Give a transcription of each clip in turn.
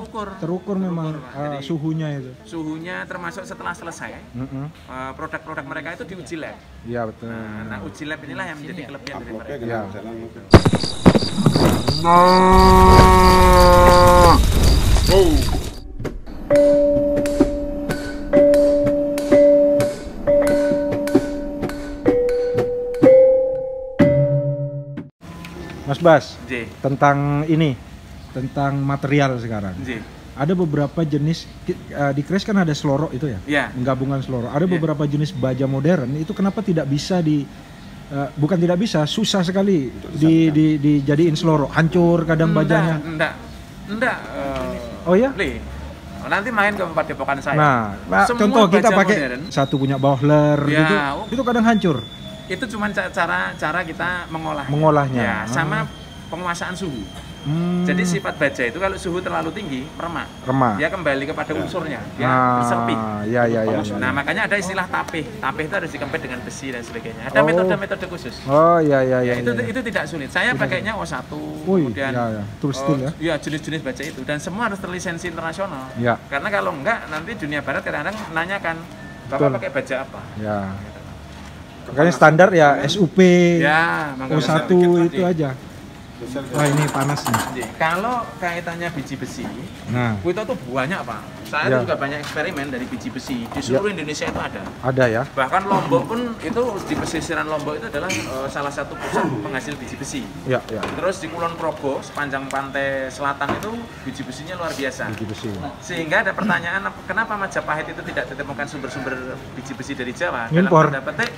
Terukur memang Jadi, suhunya itu. suhunya termasuk setelah selesai, produk-produk mereka itu diuji lab. Iya betul. Nah, uji lab inilah yang menjadi kelebihan dari mereka. Ya. Mas Bas, J. tentang ini, tentang material sekarang. J. Ada beberapa jenis di Kres kan ada seloro itu ya? Iya. Gabungan seloro. Ada Iya. beberapa jenis baja modern itu kenapa tidak bisa bukan tidak bisa, susah sekali dijadiin seloro, hancur kadang bajanya. Enggak. Oh ya? Li. Nanti main ke Padepokan saya. Nah, Semua contoh kita baja pakai modern, satu punya Bohler Ya, gitu, itu kadang hancur itu cuma cara kita mengolahnya. Ya, sama penguasaan suhu. Jadi sifat baja itu kalau suhu terlalu tinggi, remah. Dia kembali kepada unsurnya, dia berserpi. Ya. Nah, makanya ada istilah tapih. Tapih itu harus dikempit dengan besi dan sebagainya. Ada metode-metode khusus. Oh, ya. Itu tidak sulit. Saya pakainya O1, kemudian tool steel ya. Ya, jenis-jenis baja itu dan semua harus terlisensi internasional. Ya. Karena kalau enggak nanti dunia barat kadang-kadang nanyakan, "Bapak pakai baja apa?" Ya. Makanya standar ya SUP, Ya, O1 itu aja. Wah, ini panas nih. Kalau kaitannya biji besi, Nah, itu tuh banyak Pak. Saya juga banyak eksperimen dari biji besi di seluruh Indonesia itu ada. ada ya. Bahkan Lombok pun itu di pesisiran Lombok itu adalah salah satu pusat penghasil biji besi. Ya. Terus di Kulon Progo sepanjang pantai selatan itu biji besinya luar biasa. Biji besi. Sehingga ada pertanyaan kenapa Majapahit itu tidak ditemukan sumber-sumber biji besi dari Jawa? Impor. Dalam tanda petik,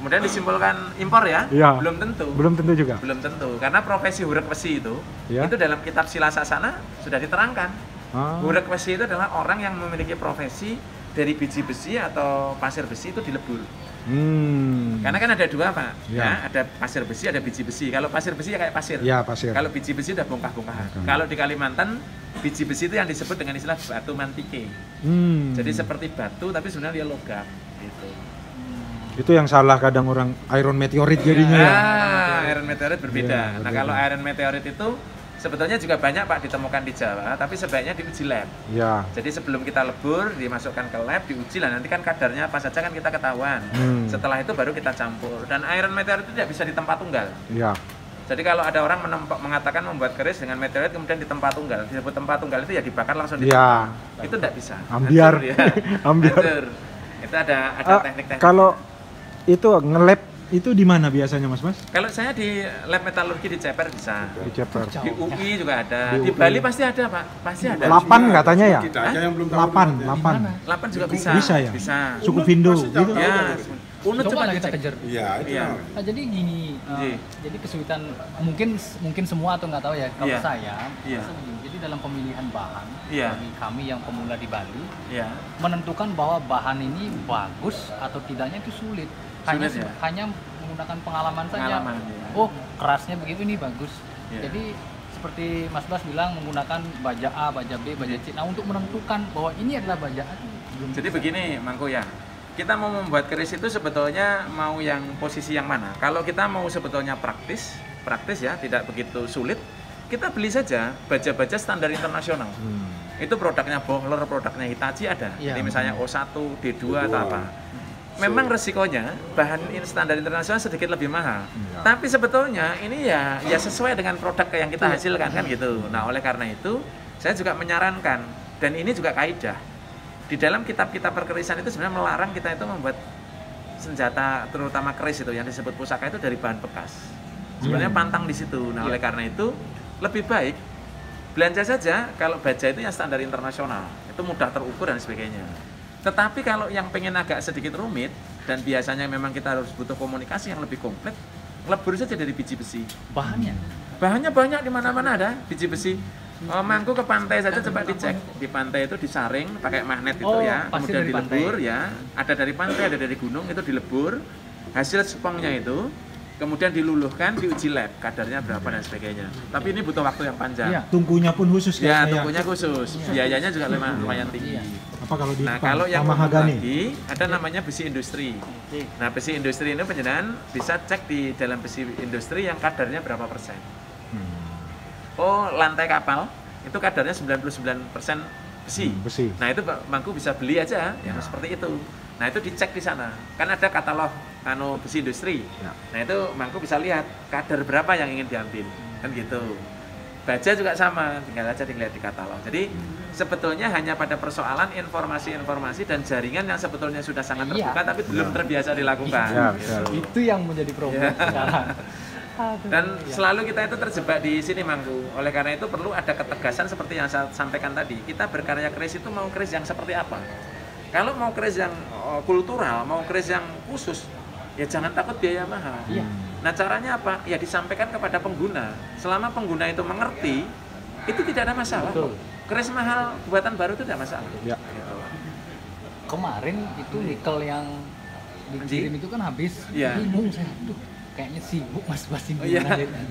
kemudian disimpulkan impor ya? Iya. Belum tentu. Belum tentu juga. Belum tentu, karena profesi hurek besi itu dalam kitab Silasasana sudah diterangkan. Hurek besi itu adalah orang yang memiliki profesi dari biji besi atau pasir besi itu dilebur. Karena kan ada dua Pak, ya, ada pasir besi, ada biji besi. Kalau pasir besi ya kayak pasir. Ya, pasir. Kalau biji besi udah bongkah-bongkahan. Kalau di Kalimantan, biji besi itu yang disebut dengan istilah batu mantike. Jadi seperti batu tapi sebenarnya dia logam gitu. Itu yang salah kadang orang iron meteorit jadinya ya. Iron meteorit berbeda. Nah, kalau iron meteorit itu sebetulnya juga banyak Pak ditemukan di Jawa, tapi sebaiknya diuji lab. Ya. Jadi sebelum kita lebur, dimasukkan ke lab, diuji lah. Nanti kan kadarnya apa saja kan kita ketahuan. Setelah itu baru kita campur. Dan iron meteorit itu tidak bisa di tempat tunggal. Ya. Jadi kalau ada orang mengatakan membuat keris dengan meteorit kemudian di tempat tunggal, disebut tempat tunggal itu ya dibakar langsung di tempat. Itu tidak bisa. Ambiar. Hancur, ya. Ambiar. Hancur. Itu ada teknik-teknik. Kalau itu nge-lab itu di mana biasanya Mas? Kalau saya di lab metalurgi di Ceper bisa. Di Ceper. Di UI juga ada. Di Bali pasti ada Pak. Pasti ada. 8 katanya ya? Kita aja yang belum tahu. 8 juga bisa. Bisa ya? Bisa. Suku Pindo gitu. Ya. Unut Coba coba lah kita dicek. kejar. Iya, itu. Iya. Nah, jadi gini, jadi kesulitan mungkin semua atau nggak tahu ya. Kalau Iya. saya, Iya. rasa begini, jadi dalam pemilihan bahan Iya. bagi kami yang pemula di Bali, Iya. menentukan bahwa bahan ini bagus atau tidaknya itu sulit. Sulit, ya? Hanya menggunakan pengalaman saja. Pengalaman, ya. Oh, kerasnya begitu ini bagus. Iya. Jadi seperti Mas Bas bilang menggunakan baja A, baja B, baja C. Nah, untuk menentukan bahwa ini adalah baja A itu belum. Jadi begini, Mangko ya. Kita mau membuat keris itu sebetulnya mau yang posisi yang mana? Kalau kita mau sebetulnya praktis ya, tidak begitu sulit, kita beli saja baja-baja standar internasional. Itu produknya Bohler, produknya Hitachi ada. Iya. Jadi misalnya O1, D2 atau apa. Memang resikonya bahan standar internasional sedikit lebih mahal. Tapi sebetulnya ini ya sesuai dengan produk yang kita hasilkan kan gitu. Nah, oleh karena itu saya juga menyarankan dan ini juga kaidah. Di dalam kitab-kitab perkerisan itu sebenarnya melarang kita itu membuat senjata terutama keris itu yang disebut pusaka itu dari bahan bekas. Sebenarnya pantang di situ. Nah, oleh karena itu lebih baik belanja saja kalau baja itu yang standar internasional. Itu mudah terukur dan sebagainya. Tetapi kalau yang pengen agak sedikit rumit dan biasanya memang kita harus butuh komunikasi yang lebih komplit, lebur saja dari biji besi. Bahannya banyak di mana-mana ada biji besi. Mangku ke pantai saja coba dicek. Di pantai itu disaring pakai magnet itu ya, kemudian dilebur ya. Ada dari pantai, ada dari gunung itu dilebur. Hasil spongnya itu kemudian diluluhkan, diuji lab kadarnya berapa dan sebagainya. Tapi ini butuh waktu yang panjang. Iya. Tungkunya pun khusus Ya, kayaknya tungkunya khusus. Biayanya juga lumayan tinggi. Apa kalau di Nah, kalau yang umum Mahagani? lagi ada namanya besi industri. Nah, besi industri ini penjenengan bisa cek di dalam besi industri yang kadarnya berapa persen. Oh, lantai kapal itu kadarnya 99% besi. Besi. Nah itu Mangku bisa beli aja yang seperti itu. Nah itu dicek di sana. Kan ada katalog besi industri. Ya. Nah itu Mangku bisa lihat kadar berapa yang ingin diambil. Kan gitu. Baja juga sama, tinggal aja dilihat di katalog. Jadi sebetulnya hanya pada persoalan informasi-informasi dan jaringan yang sebetulnya sudah sangat terbuka tapi belum terbiasa dilakukan. Ya, gitu. Itu yang menjadi problem sekarang. Dan selalu kita itu terjebak di sini Mangku. Oleh karena itu perlu ada ketegasan seperti yang saya sampaikan tadi. Kita berkarya keris itu mau keris yang seperti apa? Kalau mau keris yang kultural, mau keris yang khusus, ya jangan takut biaya mahal. Iya. Nah caranya apa? Ya disampaikan kepada pengguna. Selama pengguna itu mengerti, itu tidak ada masalah. Betul. Keris mahal buatan baru itu tidak masalah. Ya. Gitu. Kemarin itu nikel yang dikirim itu kan habis. Iya. Bingung saya. Aduh, kayaknya sibuk Mas Basim. Oh iya,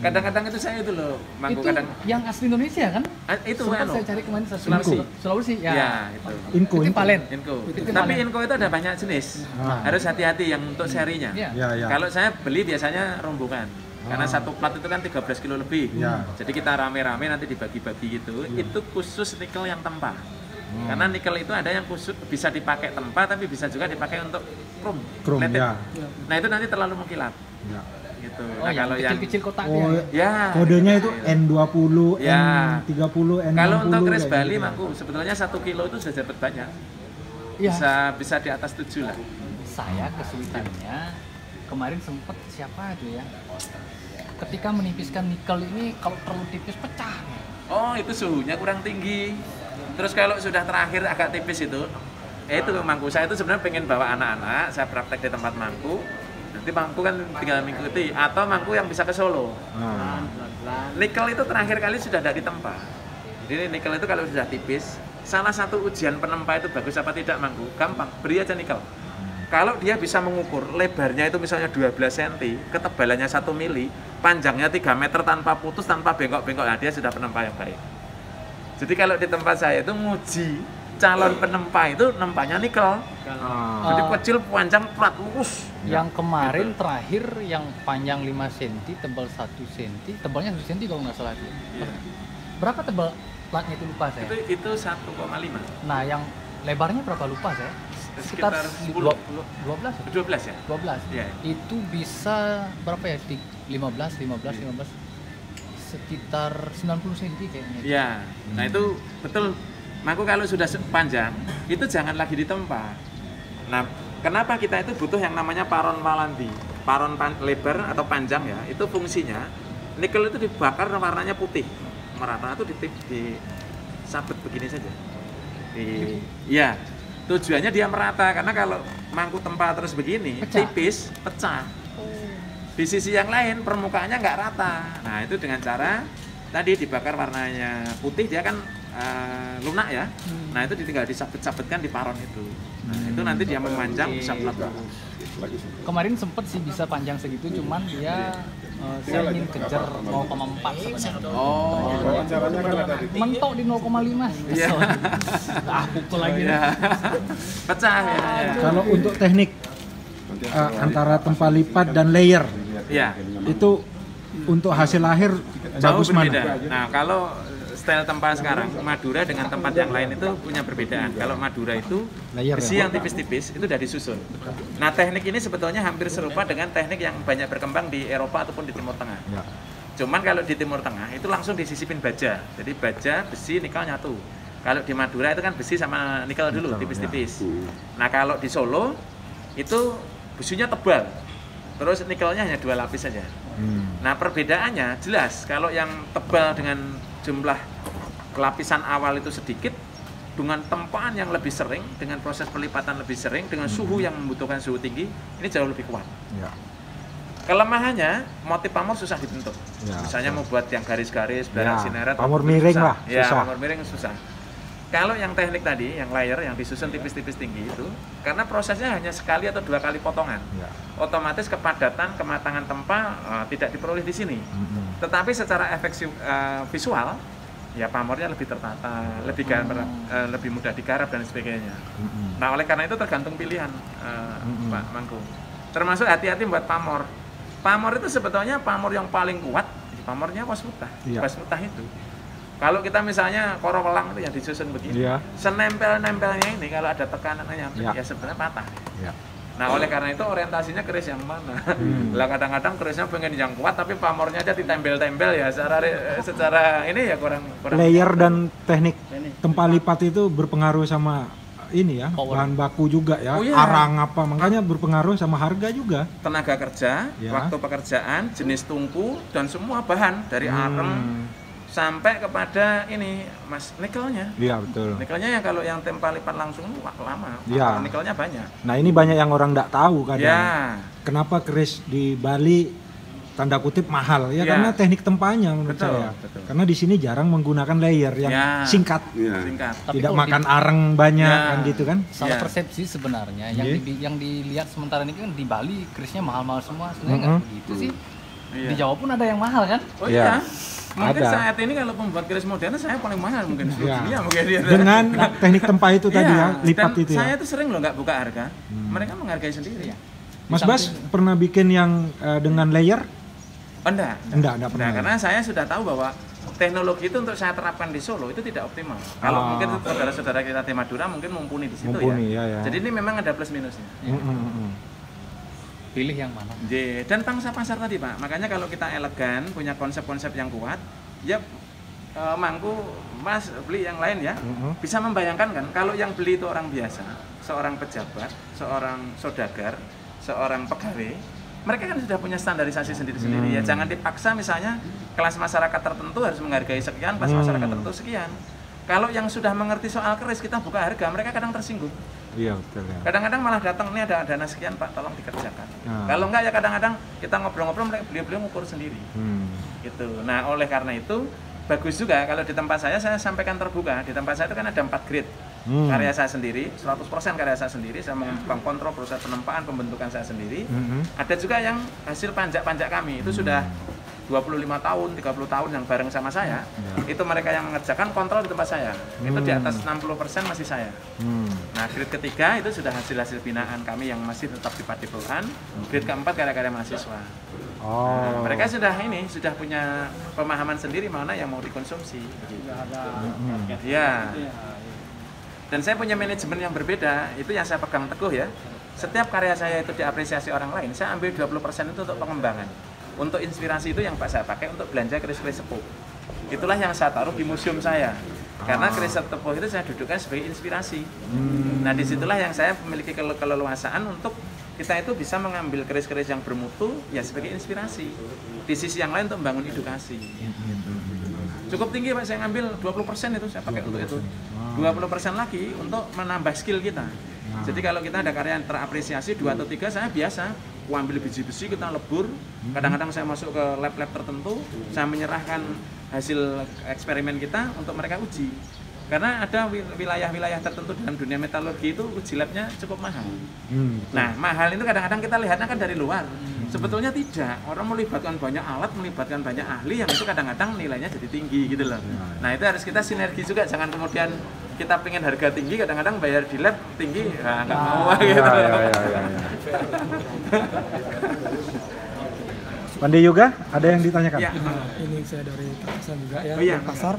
kadang-kadang itu saya itu loh, Mangku Itu kadang yang asli Indonesia kan? itu Sempat anu, saya cari kemarin Sulawesi. Sulawesi ya. Ya, itu. Inco. Itu Palen. Inco. Itu Tapi Palen. Inco itu ada banyak jenis. Ah. Harus hati-hati yang untuk serinya. Iya. Ya, ya. Kalau saya beli biasanya rombongan. Karena satu plat itu kan 13 kilo lebih. Ya. Jadi kita rame-rame nanti dibagi-bagi gitu. Itu khusus nikel yang tempa. Karena nikel itu ada yang khusus bisa dipakai tempa tapi bisa juga dipakai untuk chrome. Chrome, plated. ya. Nah, itu nanti terlalu mengkilap Ya. gitu. Oh, Nah, yang kalau yang kecil-kecil kotaknya. Oh, ya kodenya itu gitu. N20, Ya. N30, N60. Kalau untuk keris kayak Bali gitu. Mangku sebetulnya 1 kilo itu sudah dapat banyak. Iya. Bisa di atas 7 lah. Saya kesulitannya kemarin sempat siapa itu ya? Ketika menipiskan nikel ini kalau terlalu tipis pecah. Oh, itu suhunya kurang tinggi. Terus kalau sudah terakhir agak tipis itu Mangku saya itu sebenarnya pengen bawa anak-anak, saya praktek di tempat Mangku. Nanti Mangku kan tinggal mengikuti atau Mangku yang bisa ke Solo. Ah. Nikel itu terakhir kali sudah tidak ditempa. Jadi nikel itu kalau sudah tipis, salah satu ujian penempa itu bagus apa tidak Mangku? Gampang, beri aja nikel. Kalau dia bisa mengukur lebarnya itu misalnya 12 cm, ketebalannya 1 mili, panjangnya 3 meter tanpa putus, tanpa bengkok-bengkok, nah dia sudah penempa yang baik. Jadi kalau di tempat saya itu nguji calon penempa itu nempanya nikel. Ah. Jadi kecil, panjang, plat, lurus. Yang kemarin Gitu. terakhir yang panjang 5 cm, tebal 1 cm, tebalnya 1 cm kalau nggak salah. Iya. Berapa tebal platnya itu lupa saya. Itu 1,5. Nah, yang lebarnya berapa lupa saya? Sekitar 10. 12 ya? 12 ya? 12. Iya. Itu bisa berapa ya? 15 sekitar 90 cm kayaknya. Iya. Nah itu betul. Mangku kalau sudah panjang, itu jangan lagi ditempa. Nah, kenapa kita itu butuh yang namanya paron palandi? Paron lebar atau panjang ya, itu fungsinya nikel itu dibakar warnanya putih merata, itu disabet begini saja. Iya. Tujuannya dia merata karena kalau Mangku tempa terus begini, Pecah. tipis, pecah. Di sisi yang lain permukaannya nggak rata. Nah itu dengan cara tadi dibakar warnanya putih dia kan lunak ya. Nah itu tinggal disabet-sabetkan di paron itu. Nah itu nanti dia memanjang bisa plat lurus. Kemarin sempet sih bisa panjang segitu, cuman dia saya ingin kejar 0,4 sebenarnya. Oh, Mentok di 0,5. Iya. Pukul lagi. Iya. Pecah ya. Kalau untuk teknik antara tempa lipat dan layer, Iya. itu untuk hasil akhir Jauh bagus berbeda. mana? Nah kalau style tempa sekarang Madura dengan tempat yang lain itu punya perbedaan. Kalau Madura itu Layer besi ya? yang tipis-tipis itu dari disusun. Nah teknik ini sebetulnya hampir serupa dengan teknik yang banyak berkembang di Eropa ataupun di Timur Tengah. Ya. Cuman kalau di Timur Tengah itu langsung disisipin baja. Jadi baja, besi, nikel nyatu. Kalau di Madura itu kan besi sama nikel dulu, Nikel, tipis-tipis. Nah kalau di Solo itu besinya tebal. Terus nikelnya hanya 2 lapis saja. Nah perbedaannya jelas. Kalau yang tebal dengan jumlah lapisan awal itu sedikit, dengan tempaan yang lebih sering, dengan proses pelipatan lebih sering, dengan suhu yang membutuhkan suhu tinggi, ini jauh lebih kuat. Ya. Kelemahannya, motif pamor susah dibentuk. Ya, Misalnya mau buat yang garis-garis, Ya, barang sineret, pamor itu miring susah. lah, Ya, susah. pamor miring susah. Kalau yang teknik tadi, yang layer, yang disusun tipis-tipis tinggi itu, karena prosesnya hanya sekali atau 2 kali potongan, Ya. otomatis kepadatan, kematangan tempa tidak diperoleh di sini. Tetapi secara efek visual, ya pamornya lebih tertata, lebih gambar, lebih mudah digarap dan sebagainya. Nah oleh karena itu tergantung pilihan Pak Mangku. Termasuk hati-hati buat pamor. Pamor itu sebetulnya pamor yang paling kuat, pamornya wasmutah. Iya. Wasmutah itu Kalau kita misalnya korowelang itu yang disusun begini, Iya. senempel-nempelnya ini kalau ada tekanannya Iya. ya sebenarnya patah. Ya. Nah, oleh karena itu orientasinya keris yang mana? Lah kadang-kadang kerisnya pengen yang kuat tapi pamornya aja ditempel-tempel ya secara ini ya kurang Layer dan teknik tempa lipat itu berpengaruh sama ini ya, Power. bahan baku juga ya, Oh, iya. arang apa, makanya berpengaruh sama harga juga. tenaga kerja, Ya. waktu pekerjaan, jenis tungku dan semua bahan dari areng sampai kepada ini Mas nikelnya. Iya betul. Nikelnya yang kalau yang tempa lipat langsung lama, Ya. nikelnya banyak. Nah ini banyak yang orang nggak tahu kadang. Ya, Kenapa keris di Bali tanda kutip mahal ya, Ya. karena teknik tempanya menurut Betul, saya. betul. Karena di sini jarang menggunakan layer yang Ya. singkat, singkat. Tapi tidak kalau makan areng banyak Ya. kan gitu kan. salah Iya. persepsi sebenarnya Iya. yang dilihat sementara ini kan di Bali kerisnya mahal-mahal semua, sebenarnya nggak begitu sih. Iya. Di Jawa pun ada yang mahal kan. Oh Iya. iya. Mungkin Ada. saat ini kalau pembuat keris modern saya paling mahal mungkin seluruh Ya. dunia mungkin dia. Dengan teknik tempa itu tadi ya, lipat dan itu ya. saya tuh sering loh nggak buka harga. Mereka menghargai sendiri. Mas Bas pernah bikin yang dengan layer? Oh, enggak Enggak pernah. karena saya sudah tahu bahwa teknologi itu untuk saya terapkan di Solo itu tidak optimal. Kalau mungkin saudara-saudara kita di Madura mungkin mumpuni di situ Mumpuni, ya. ya. Jadi ini memang ada plus minusnya. Pilih yang mana. Dan pangsa pasar tadi Pak, makanya kalau kita elegan, punya konsep-konsep yang kuat, ya mangku Mas beli yang lain ya. Bisa membayangkan kan, kalau yang beli itu orang biasa, seorang pejabat, seorang saudagar, seorang pegawai, mereka kan sudah punya standarisasi sendiri-sendiri ya. Jangan dipaksa misalnya kelas masyarakat tertentu harus menghargai sekian, kelas masyarakat tertentu sekian. Kalau yang sudah mengerti soal keris kita buka harga, mereka kadang tersinggung. Iya betul ya. Kadang-kadang malah datang, ini ada dana sekian Pak, tolong dikerjakan. Nah. Kalau enggak ya kadang-kadang kita ngobrol-ngobrol, beliau-beliau ngukur sendiri. Gitu. Nah oleh karena itu bagus juga kalau di tempat saya sampaikan terbuka. Di tempat saya itu kan ada 4 grade karya saya sendiri, 100% karya saya sendiri. Saya mengkontrol proses penempaan, pembentukan saya sendiri. Ada juga yang hasil panjak-panjak kami itu sudah 25 tahun, 30 tahun yang bareng sama saya. Itu mereka yang mengerjakan, kontrol di tempat saya. Itu di atas 60% masih saya. Nah, grade ketiga itu sudah hasil-hasil binaan kami yang masih tetap di Padepokan. Grade keempat karya-karya mahasiswa. Nah, mereka sudah punya pemahaman sendiri mana yang mau dikonsumsi. Ya. Dan saya punya manajemen yang berbeda, itu yang saya pegang teguh ya. Setiap karya saya itu diapresiasi orang lain, saya ambil 20% itu untuk pengembangan. Untuk inspirasi itu yang saya pakai untuk belanja keris-keris sepuh. Itulah yang saya taruh di museum saya. Karena keris sepuh itu saya dudukkan sebagai inspirasi. Nah, disitulah yang saya memiliki keleluasaan untuk kita itu bisa mengambil keris-keris yang bermutu ya sebagai inspirasi. Di sisi yang lain untuk membangun edukasi. Cukup tinggi Pak, saya ngambil 20% itu saya pakai untuk itu. 20% lagi untuk menambah skill kita. Jadi kalau kita ada karya yang terapresiasi 2 atau 3, saya biasa ambil biji besi, kita lebur. Kadang-kadang saya masuk ke lab-lab tertentu, saya menyerahkan hasil eksperimen kita untuk mereka uji. Karena ada wilayah-wilayah tertentu dalam dunia metalurgi itu uji labnya cukup mahal. Nah, mahal itu kadang-kadang kita lihatnya kan dari luar. Sebetulnya tidak. Orang melibatkan banyak alat, melibatkan banyak ahli, yang itu kadang-kadang nilainya jadi tinggi gitu loh. Nah, itu harus kita sinergi juga. Jangan kemudian kita pengen harga tinggi, kadang-kadang bayar di lab tinggi, nggak mau gitu. Pandi Yoga, ada yang ditanyakan? Ya. Ini saya dari Takasan juga ya, Oh iya, dari pasar.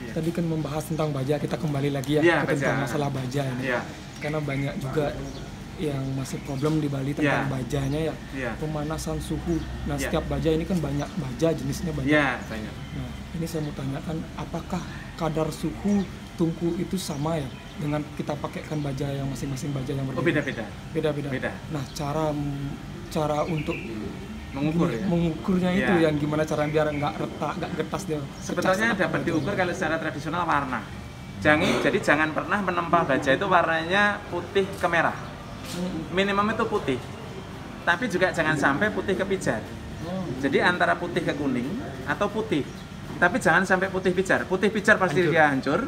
Tadi kan membahas tentang baja, kita kembali lagi ya, Iya, ke tentang baja. masalah baja ini. Iya. Karena banyak juga yang masih problem di Bali tentang Iya. bajanya ya. Iya. Pemanasan suhu. Nah, Iya. setiap baja ini kan banyak baja, jenisnya banyak. Iya, banyak. Nah, ini saya mau tanyakan, apakah kadar suhu tungku itu sama ya dengan kita pakaikan baja yang masing-masing baja yang Oh, berbeda? beda-beda. Beda-beda. Beda. Nah, cara untuk Mengukur ya. mengukurnya itu Iya. yang gimana cara biar nggak retak, nggak getas dia. Sebetulnya pecah. dapat diukur kalau secara tradisional warna. Jadi jangan pernah menempa baja itu warnanya putih ke merah. Minimum itu putih. Tapi juga jangan sampai putih ke pijar. Jadi antara putih ke kuning atau putih. Tapi jangan sampai putih pijar. Putih pijar pasti dia hancur.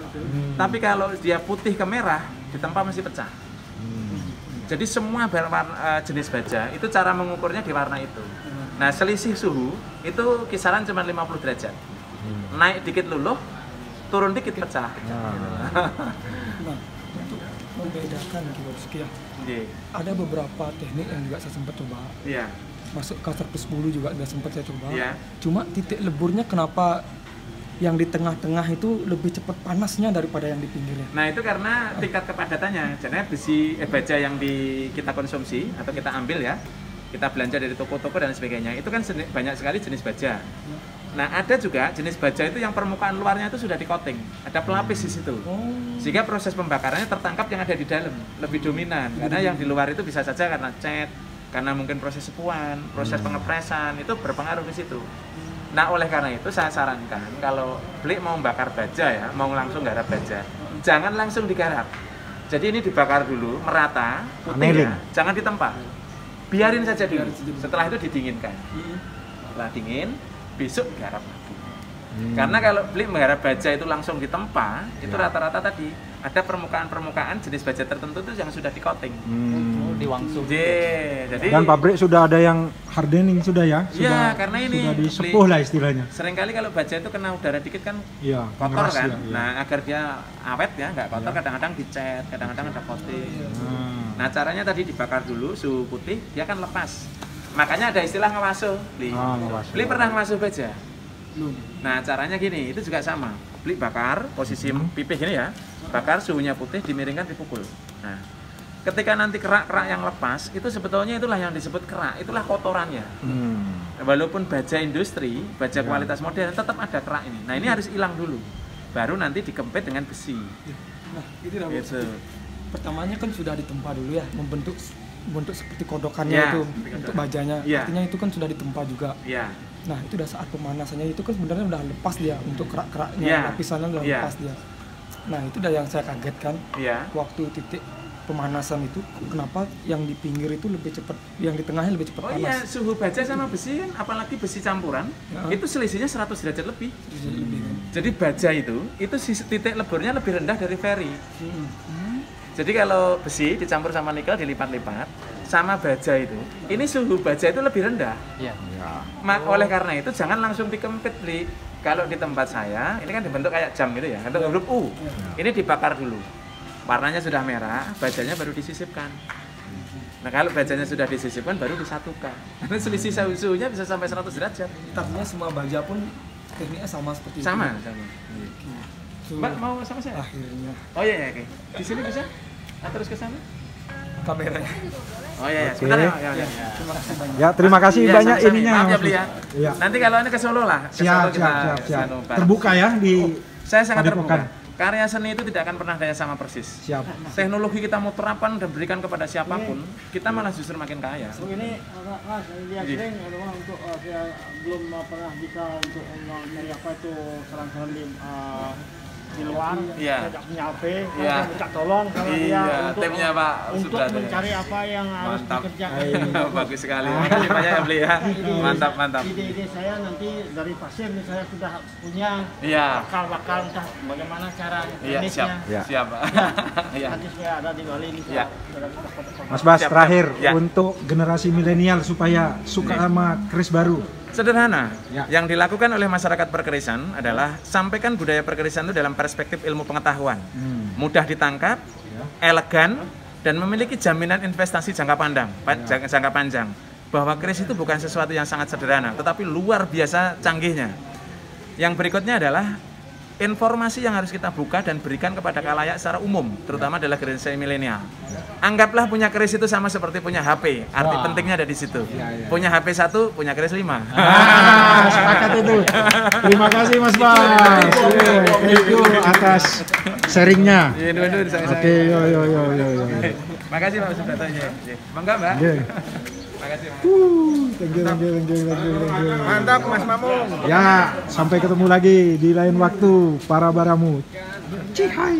Tapi kalau dia putih ke merah, ditempa masih pecah. Jadi semua jenis baja itu cara mengukurnya di warna itu. Nah, selisih suhu itu kisaran cuma 50 derajat. Naik dikit luluh, turun dikit pecah. Nah, untuk membedakan Kiwatsuki ya, ada beberapa teknik yang juga saya sempat coba. Iya. Masuk kasar plus 10 juga udah sempat saya coba. Iya. Cuma titik leburnya kenapa yang di tengah-tengah itu lebih cepat panasnya daripada yang di pinggirnya? Nah itu karena tingkat kepadatannya. Jadi baja yang kita konsumsi atau kita ambil ya, kita belanja dari toko-toko dan sebagainya, itu kan banyak sekali jenis baja. Nah ada juga jenis baja itu yang permukaan luarnya itu sudah di-coating, ada pelapis di situ, sehingga proses pembakarannya tertangkap yang ada di dalam lebih dominan. Karena yang di luar itu bisa saja karena cat, karena mungkin proses sepuan, proses pengepresan itu berpengaruh di situ. Nah oleh karena itu saya sarankan kalau beli mau bakar baja ya, mau langsung garap baja, jangan langsung digarap. Jadi ini dibakar dulu merata, putih ya, jangan ditempa, biarin saja dulu. Setelah itu didinginkan. Setelah dingin, besok garap lagi. Karena kalau beli menggarap baja itu langsung ditempa, itu rata-rata tadi ada permukaan-permukaan jenis baja tertentu itu yang sudah di-coating. Diwangsung. Jadi Dan pabrik sudah ada yang hardening sudah ya? Iya, karena ini sudah disepuh lah istilahnya. Seringkali kalau baja itu kena udara dikit kan Iya, kotor ngeras kan. ya, iya. Nah, agar dia awet ya, nggak kotor, kadang-kadang dicat, kadang-kadang ada coating. Nah, caranya tadi dibakar dulu suhu putih, dia kan lepas. Makanya ada istilah ngewasuh. Beli pernah ngewasuh baja? Belum. Nah, caranya gini, itu juga sama. Beli bakar, posisi pipih gini ya. Bakar, suhunya putih, dimiringkan, dipukul. Nah, ketika nanti kerak-kerak yang lepas, itu sebetulnya itulah yang disebut kerak, itulah kotorannya. Walaupun baja industri, baja kualitas modern, tetap ada kerak ini. Nah, ini harus hilang dulu. Baru nanti dikempit dengan besi. Nah, itu dah Gitu. pertamanya kan sudah ditempa dulu ya, membentuk seperti kodokannya Ya, itu untuk bajanya. Ya. Artinya itu kan sudah ditempa juga. Iya. Nah, itu udah saat pemanasannya itu kan sebenarnya udah lepas dia untuk kerak-keraknya, Ya. lapisannya udah Ya. lepas dia. Nah, itu udah yang saya kagetkan. Iya. Waktu titik pemanasan itu kenapa yang di pinggir itu lebih cepat, yang di tengahnya lebih cepat Oh iya, panas. suhu baja sama besi kan, apalagi besi campuran, itu selisihnya 100 derajat lebih. Lebih kan. Jadi baja itu titik leburnya lebih rendah dari ferry. Jadi kalau besi dicampur sama nikel dilipat-lipat, sama baja itu, ini suhu baja itu lebih rendah. Iya. Oleh karena itu jangan langsung dikempit, Bli. Kalau di tempat saya, ini kan dibentuk kayak jam gitu ya, bentuk huruf U. Ini dibakar dulu. Warnanya sudah merah, bajanya baru disisipkan. Nah kalau bajanya sudah disisipkan, baru disatukan. Karena selisih suhunya bisa sampai 100 derajat. Artinya semua baja pun tekniknya sama seperti Sama. itu. So, Mbak mau sama saya? akhirnya Oh iya, oke. Di sini bisa? Terus ke sana? kameranya. Oh iya, Oke. sebentar ya. Terima kasih banyak. Ya, terima kasih Iya, banyak sama-sama. ininya. Maaf ya, Bli ya. Iya. Nanti kalau ini ke Solo lah. Ke Siap, Solo kita siap. anu, bareng. Terbuka ya di Saya sangat Padepokan. terbuka. Karya seni itu tidak akan pernah daya sama persis. Siap. Teknologi kita mau terapkan dan berikan kepada siapapun, kita malah justru makin kaya. Ini Mas, dia sering memang untuk saya belum pernah bisa untuk nyari apa itu saran-saran di luar, Iya. tidak punya HP, Iya. saya minta tolong sama dia Iya, untuk, timnya Pak untuk Subrata. mencari apa yang harus Mantap. dikerjakan. Bagus sekali. Makasih banyak ya, Bli ya. Mantap, mantap. Ide-ide saya nanti dari pasien ini saya sudah punya Iya. bakal entah bagaimana cara Iya, siap. tekniknya. Ya. Siap, Pak. Iya. Nanti saya ada di Bali ini Iya. sudah foto-foto. Mas Bas, Siap, terakhir ya. untuk generasi milenial supaya suka sama keris baru. Sederhana. Ya. Yang dilakukan oleh masyarakat perkerisan adalah sampaikan budaya perkerisan itu dalam perspektif ilmu pengetahuan. Mudah ditangkap, elegan, dan memiliki jaminan investasi jangka panjang. Bahwa keris itu bukan sesuatu yang sangat sederhana, tetapi luar biasa canggihnya. Yang berikutnya adalah informasi yang harus kita buka dan berikan kepada khalayak secara umum, terutama adalah generasi milenial. Anggaplah punya keris itu sama seperti punya HP. Arti pentingnya ada di situ. Punya HP 1, punya keris 5. Sepakat itu. Terima kasih Mas Bas. Thank you atas sharingnya. Iya, dua-dua disayang-sayang. Oke, yo. Makasih Pak Subrata. Mangga Mbak. Oke. Makasih Pak. Thank you. Mantap Mas Mamung. Ya, sampai ketemu lagi di lain waktu para baramu. Cihai.